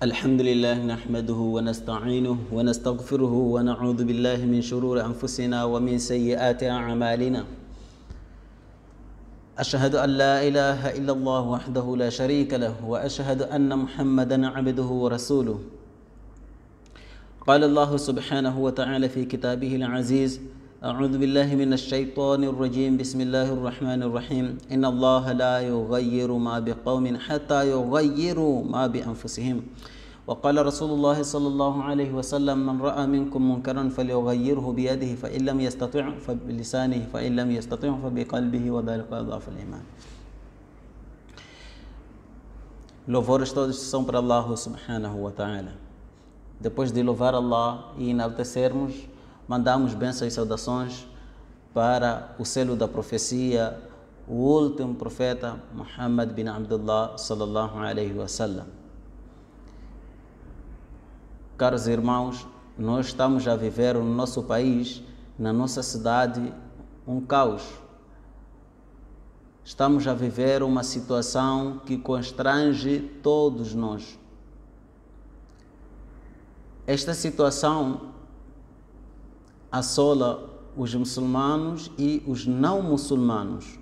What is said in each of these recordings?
الحمد لله نحمده ونستعينه ونستغفره ونعوذ بالله من شرور أنفسنا ومن سيئات أعمالنا. أشهد أن لا إله إلا الله وحده لا شريك له وأشهد أن محمدا عبده ورسوله. قال الله سبحانه وتعالى في كتابه العزيز: أعوذ بالله من الشيطان الرجيم، بسم الله الرحمن الرحيم. إن الله لا يغير ما بقوم حتى يغيروا ما بأنفسهم. وقال رسول الله صلى الله عليه وسلم: من رأى منكم منكرا فليغيره بيده فإن لم يستطع فبلسانه فإن لم يستطع فبقلبه وذلك أضعف الإيمان. Louvores todos são para Allah subhanahu wa ta'ala. Depois de louvar Allah e enaltecermos, mandamos bênçãos e saudações para o selo da profecia, o último profeta Muhammad bin Abdullah sallallahu alaihi wasallam. Caros irmãos, nós estamos a viver no nosso país, na nossa cidade, um caos. Estamos a viver uma situação que constrange todos nós. Esta situação assola os muçulmanos e os não muçulmanos.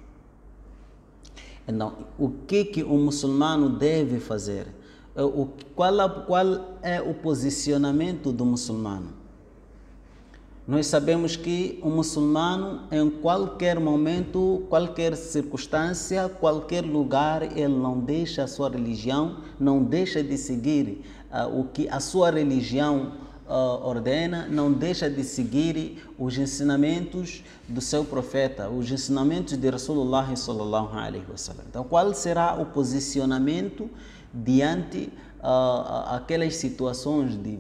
Então, o que um muçulmano deve fazer? Qual é o posicionamento do muçulmano? Nós sabemos que o muçulmano, em qualquer momento, qualquer circunstância, qualquer lugar, ele não deixa a sua religião, não deixa de seguir o que a sua religião ordena, não deixa de seguir os ensinamentos do seu profeta, os ensinamentos de Rasulullah sallallahu alaihi wasallam. Então, qual será o posicionamento diante aquelas situações de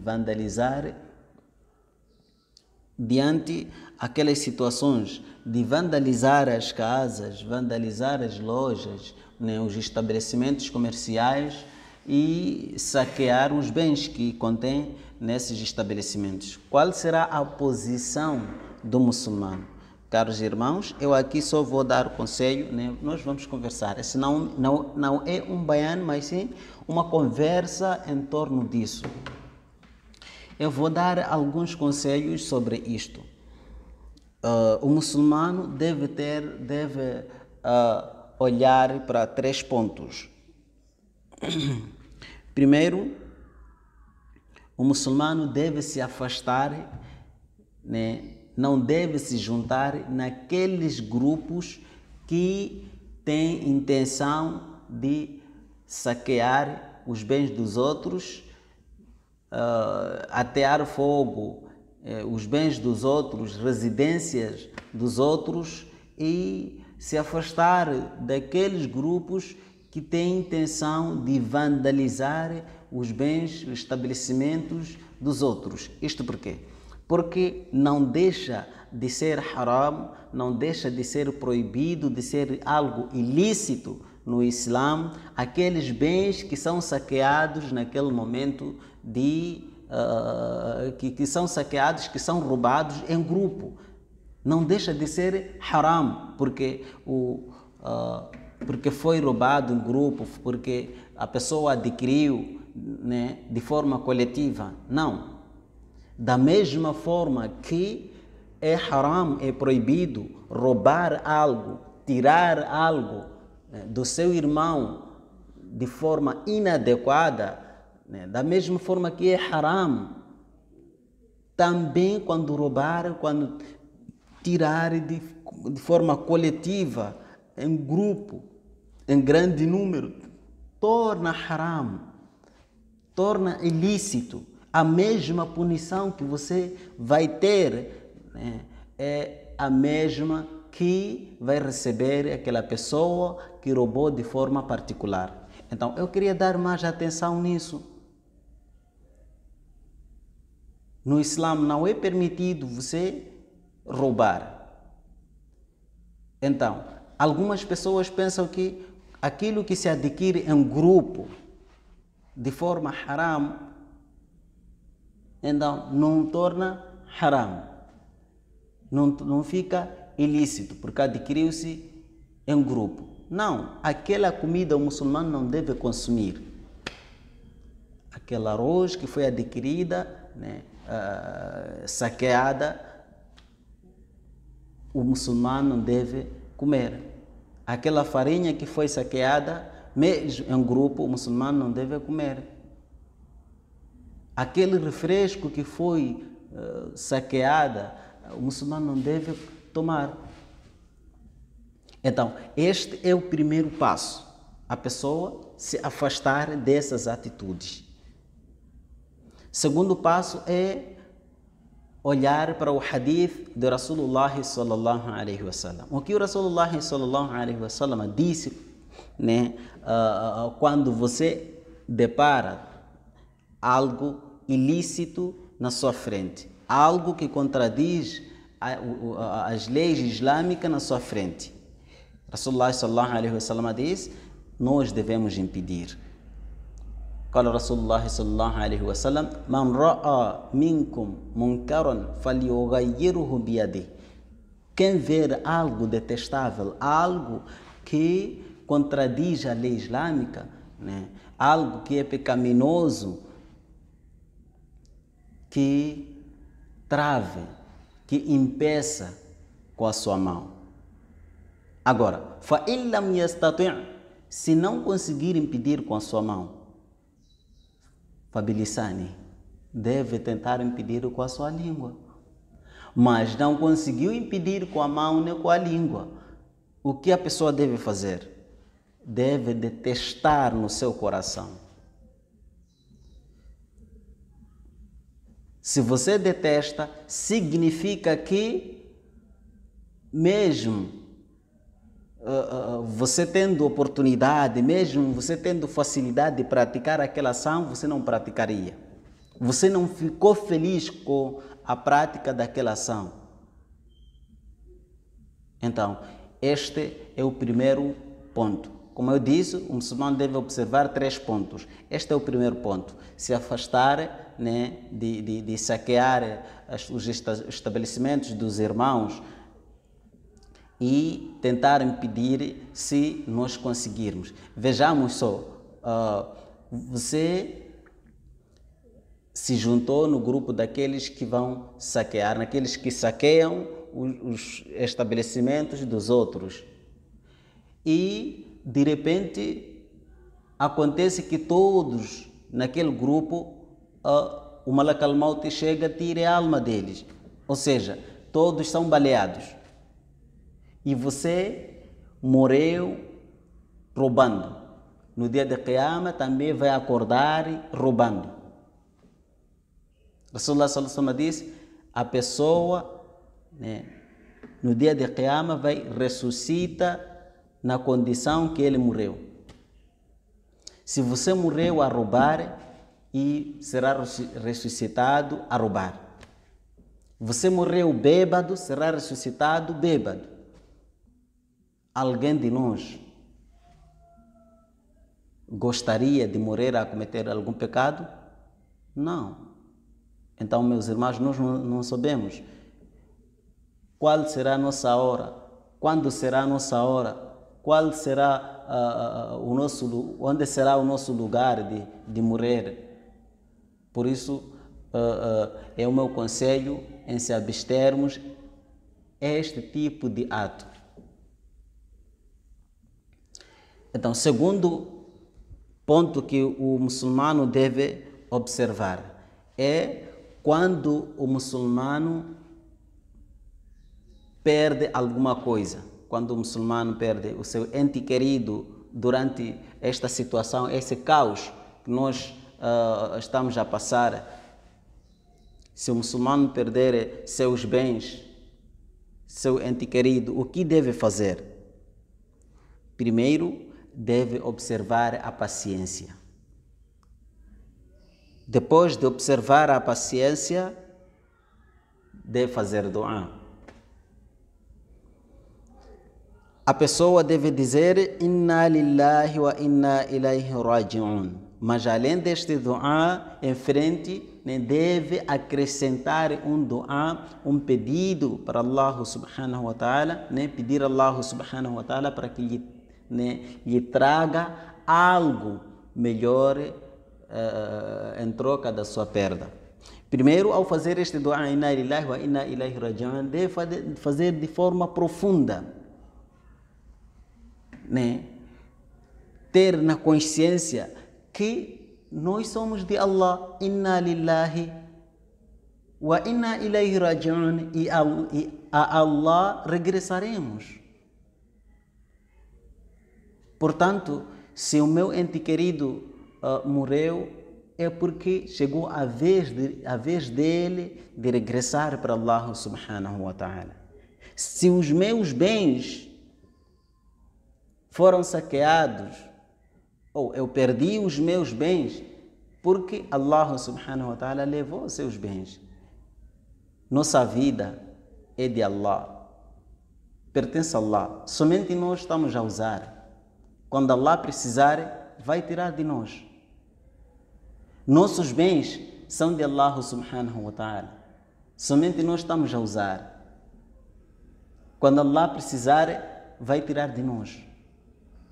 vandalizar, as casas, vandalizar as lojas, né, os estabelecimentos comerciais e saquear os bens que contém nesses estabelecimentos? Qual será a posição do muçulmano? Caros irmãos, eu aqui só vou dar o conselho, né? Nós vamos conversar. Esse não é um bayan, mas sim uma conversa em torno disso. Eu vou dar alguns conselhos sobre isto. O muçulmano deve olhar para 3 pontos. Primeiro, o muçulmano deve se afastar, né? Não deve se juntar naqueles grupos que têm intenção de saquear os bens dos outros, atear fogo os bens dos outros, residências dos outros, e se afastar daqueles grupos que têm intenção de vandalizar os bens, os estabelecimentos dos outros. Isto por quê? Porque não deixa de ser haram, não deixa de ser proibido, de ser algo ilícito no Islã, aqueles bens que são saqueados naquele momento que são saqueados, que são roubados em grupo. Não deixa de ser haram, porque foi roubado em grupo, porque a pessoa adquiriu, né, de forma coletiva. Não. Da mesma forma que é haram, é proibido roubar algo, tirar algo, né, do seu irmão de forma inadequada, né, da mesma forma que é haram, também quando roubar, quando tirar de forma coletiva, em grupo, em grande número, torna haram, torna ilícito. A mesma punição que você vai ter, né, é a mesma que vai receber aquela pessoa que roubou de forma particular. Então, eu queria dar mais atenção nisso. No Islã não é permitido você roubar. Então, algumas pessoas pensam que aquilo que se adquire em grupo, de forma haram, então não torna haram, não fica ilícito, porque adquiriu-se em grupo. Não, aquela comida o muçulmano não deve consumir. aquele arroz que foi adquirida, né, saqueada, o muçulmano não deve comer. Aquela farinha que foi saqueada, mesmo em grupo, o muçulmano não deve comer. Aquele refresco que foi saqueada, o muçulmano não deve tomar. Então, este é o primeiro passo, a pessoa se afastar dessas atitudes. Segundo passo é olhar para o hadith de Rasulullah sallallahu alaihi wasallam. O que o Rasulullah sallallahu alaihi wasallam disse, né, quando você depara algo ilícito na sua frente, algo que contradiz as leis islâmicas na sua frente. Rasulullah sallallahu alaihi wasallam diz, nós devemos impedir. قال رسول الله صلى الله عليه وسلم من رأى منكم منكرا فليغيره بيده. Quem ver algo detestável, algo que contradiz a lei islâmica, né? Algo que é pecaminoso, que trave, que impeça com a sua mão. Agora, فَإِنْ لَمْ يَسْتَطِعْ, se não conseguir impedir com a sua mão, fabilisani, deve tentar impedir com a sua língua. Mas não conseguiu impedir com a mão nem com a língua. O que a pessoa deve fazer? Deve detestar no seu coração. Se você detesta, significa que mesmo você tendo oportunidade, mesmo você tendo facilidade de praticar aquela ação, você não praticaria. Você não ficou feliz com a prática daquela ação. Então, este é o primeiro ponto. Como eu disse, o muçulmano deve observar 3 pontos. Este é o primeiro ponto. Se afastar, né, de saquear os estabelecimentos dos irmãos, e tentar impedir se nós conseguirmos. Vejamos só, você se juntou no grupo daqueles que vão saquear, naqueles que saqueiam os estabelecimentos dos outros. E, de repente, acontece que todos naquele grupo, o Malak al-Maut chega e tira a alma deles. Ou seja, todos são baleados. E você morreu roubando. No dia de Qiyamah também vai acordar roubando. Rasulullah sallallahu alaihi wasallam diz, a pessoa, né, no dia de Qiyamah vai ressuscita na condição que ele morreu. Se você morreu a roubar, e será ressuscitado a roubar. Você morreu bêbado, será ressuscitado bêbado. Alguém de nós gostaria de morrer a cometer algum pecado? Não. Então, meus irmãos, nós não sabemos qual será a nossa hora, quando será a nossa hora, qual será onde será o nosso lugar de morrer. Por isso, é o meu conselho em se abstermos este tipo de ato. Então, segundo ponto que o muçulmano deve observar é quando o muçulmano perde alguma coisa, quando o muçulmano perde o seu ente querido durante esta situação, esse caos que nós estamos a passar. Se o muçulmano perder seus bens, seu ente querido, o que deve fazer? Primeiro, deve observar a paciência. Depois de observar a paciência, deve fazer dua. A pessoa deve dizer Inna lillahi wa inna ilayhi raji'un. Mas além deste dua, em frente, deve acrescentar um dua, um pedido para Allah subhanahu wa ta'ala, pedir a Allah subhanahu wa ta'ala para que lhe traga algo melhor em troca da sua perda. Primeiro, ao fazer este dua, inna lillahi wa inna ilaihi raji'un, deve fazer de forma profunda, né? Ter na consciência que nós somos de Allah, inna lillahi wa inna ilaihi raji'un, e a Allah regressaremos. Portanto, se o meu ente querido morreu, é porque chegou a vez dele de regressar para Allah subhanahu wa ta'ala. Se os meus bens foram saqueados, ou eu perdi os meus bens, porque Allah subhanahu wa ta'ala levou os seus bens. Nossa vida é de Allah, pertence a Allah, somente nós estamos a usar. Quando Allah precisar, vai tirar de nós. Nossos bens são de Allah subhanahu wa ta'ala, somente nós estamos a usar. Quando Allah precisar, vai tirar de nós.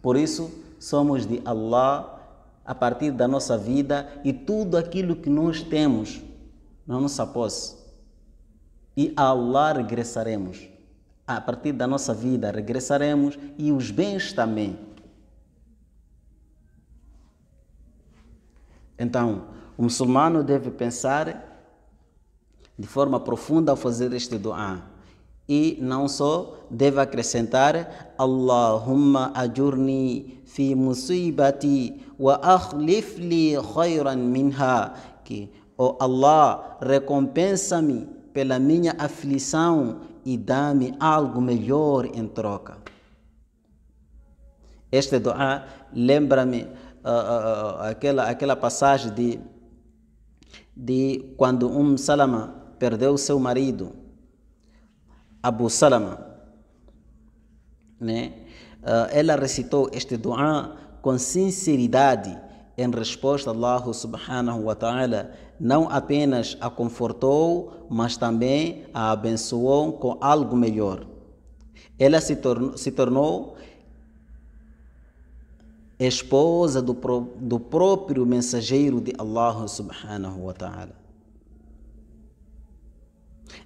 Por isso, somos de Allah a partir da nossa vida e tudo aquilo que nós temos na nossa posse. E a Allah regressaremos. A partir da nossa vida regressaremos e os bens também. Então, o muçulmano deve pensar de forma profunda ao fazer este dua. E não só deve acrescentar Allahumma ajurni fi musibati wa akhlif li khayran minha, que oh Allah, recompensa-me pela minha aflição e dá-me algo melhor em troca. Este dua lembra-me aquela passagem de quando Salama perdeu seu marido, Abu Salama, né? Ela recitou este dua com sinceridade em resposta a Allah subhanahu wa ta'ala. Não apenas a confortou, mas também a abençoou com algo melhor. Ela se tornou esposa do próprio mensageiro de Allah subhanahu wa ta'ala.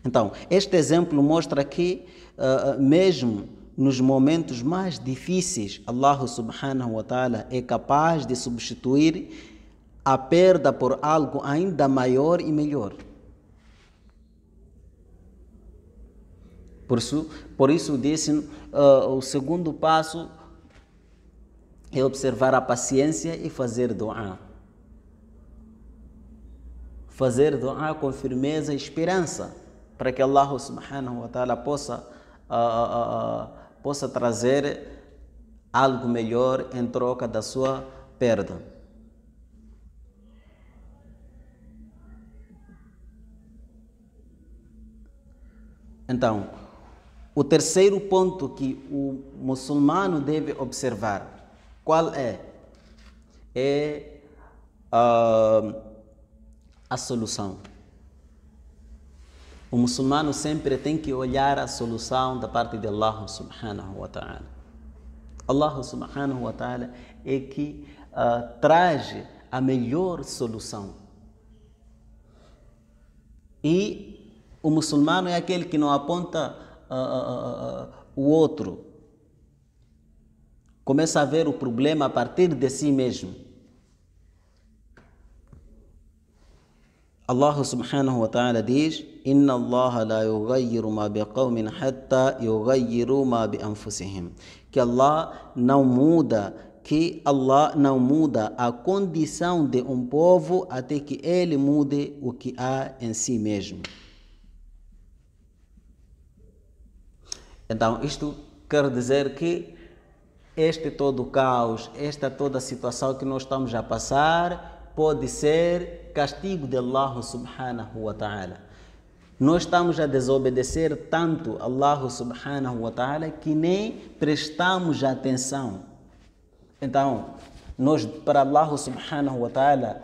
Então, este exemplo mostra que mesmo nos momentos mais difíceis, Allah subhanahu wa ta'ala é capaz de substituir a perda por algo ainda maior e melhor. Por isso disse, o segundo passo é observar a paciência e fazer dua. Fazer dua com firmeza e esperança, para que Allah subhanahu wa ta'ala possa trazer algo melhor em troca da sua perda. Então, o terceiro ponto que o muçulmano deve observar, qual é? É a solução. O muçulmano sempre tem que olhar a solução da parte de Allah subhanahu wa ta'ala. Allah subhanahu wa ta'ala é que traz a melhor solução. E o muçulmano é aquele que não aponta o outro. Começa a ver o problema a partir de si mesmo. Allah subhanahu wa ta'ala diz: Inna Allah la yughayyiru ma biqawmin hatta yughayyiru ma bi anfusihim. Que Allah não muda a condição de um povo até que ele mude o que há em si mesmo. Então, isto quer dizer que este todo o caos, esta toda a situação que nós estamos a passar, pode ser castigo de Allah subhanahu wa ta'ala. Nós estamos a desobedecer tanto Allah subhanahu wa ta'ala que nem prestamos atenção. Então, nós, para Allah subhanahu wa ta'ala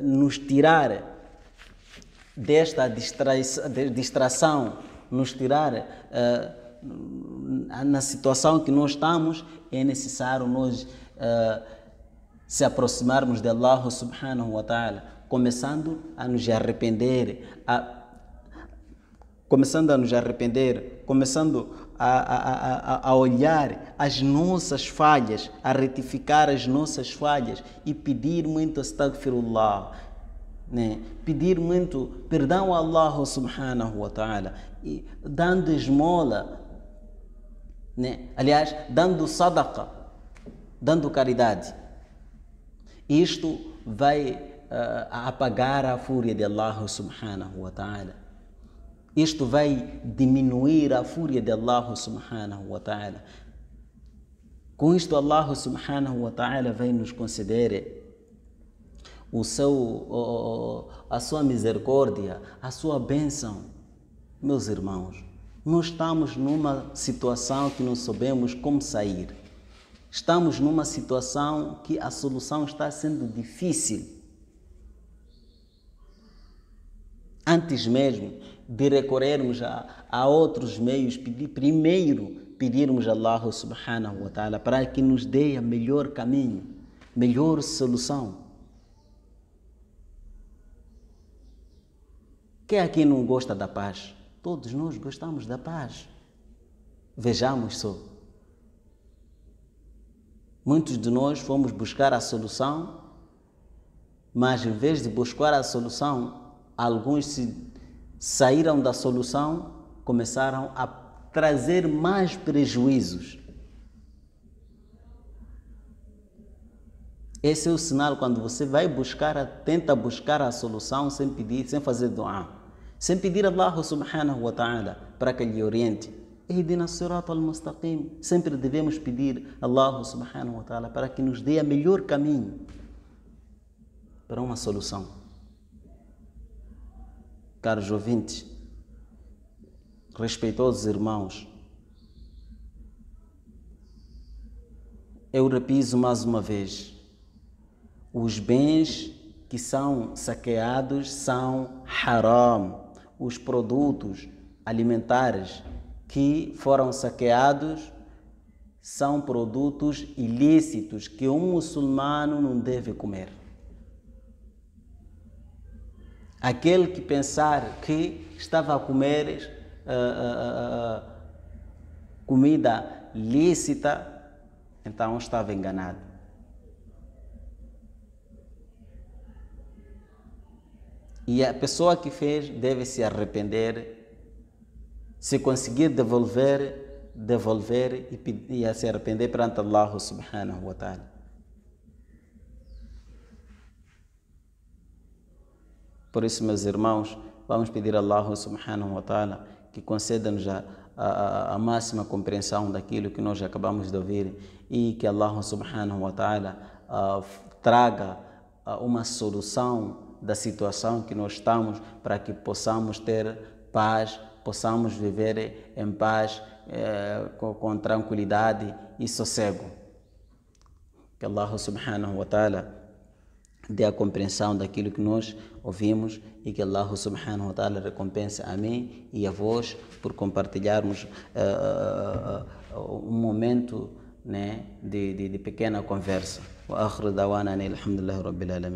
nos tirar desta distração, nos tirar na situação que nós estamos, é necessário nós se aproximarmos de Allah subhanahu wa ta'ala, começando a nos arrepender, começando a olhar as nossas falhas, a retificar as nossas falhas e pedir muito astaghfirullah, né? Pedir muito perdão a Allah subhanahu wa ta'ala, e dando esmola, né? Aliás, dando sadaqa, dando caridade. Isto vai apagar a fúria de Allah subhanahu wa ta'ala. Isto vai diminuir a fúria de Allah subhanahu wa ta'ala. Com isto, Allah subhanahu wa ta'ala vai nos conceder a sua misericórdia, a sua bênção. Meus irmãos, nós estamos numa situação que não sabemos como sair. Estamos numa situação que a solução está sendo difícil. Antes mesmo de recorrermos a outros meios, primeiro pedirmos a Allah subhanahu wa ta'ala para que nos dê o melhor caminho, melhor solução. Quem aqui não gosta da paz? Todos nós gostamos da paz. Vejamos só. Muitos de nós fomos buscar a solução, mas em vez de buscar a solução, alguns saíram da solução, começaram a trazer mais prejuízos. Esse é o sinal quando você vai tenta buscar a solução sem pedir, sem fazer dua, sem pedir a Allah subhanahu wa ta'ala para que lhe oriente. Ihdina sirata al-mustaqim. Sempre devemos pedir a Allah subhanahu wa ta'ala para que nos dê o melhor caminho para uma solução. Caros ouvintes, respeitosos irmãos, eu repito mais uma vez, os bens que são saqueados são haram. Os produtos alimentares que foram saqueados são produtos ilícitos que um muçulmano não deve comer. Aquele que pensar que estava a comer comida lícita, então estava enganado. E a pessoa que fez deve se arrepender. Se conseguir devolver e a se arrepender perante Allah subhanahu wa ta'ala. Por isso, meus irmãos, vamos pedir a Allah subhanahu wa ta'ala que conceda-nos a máxima compreensão daquilo que nós acabamos de ouvir e que Allah subhanahu wa ta'ala traga uma solução da situação que nós estamos, para que possamos ter paz, possamos viver em paz, com tranquilidade e sossego. Que Allah subhanahu wa ta'ala dê a compreensão daquilo que nós ouvimos e que Allah subhanahu wa ta'ala recompense a mim e a vós por compartilharmos um momento, né, de pequena conversa. Wa akhiru dawana alhamdulillahi rabbil alamin.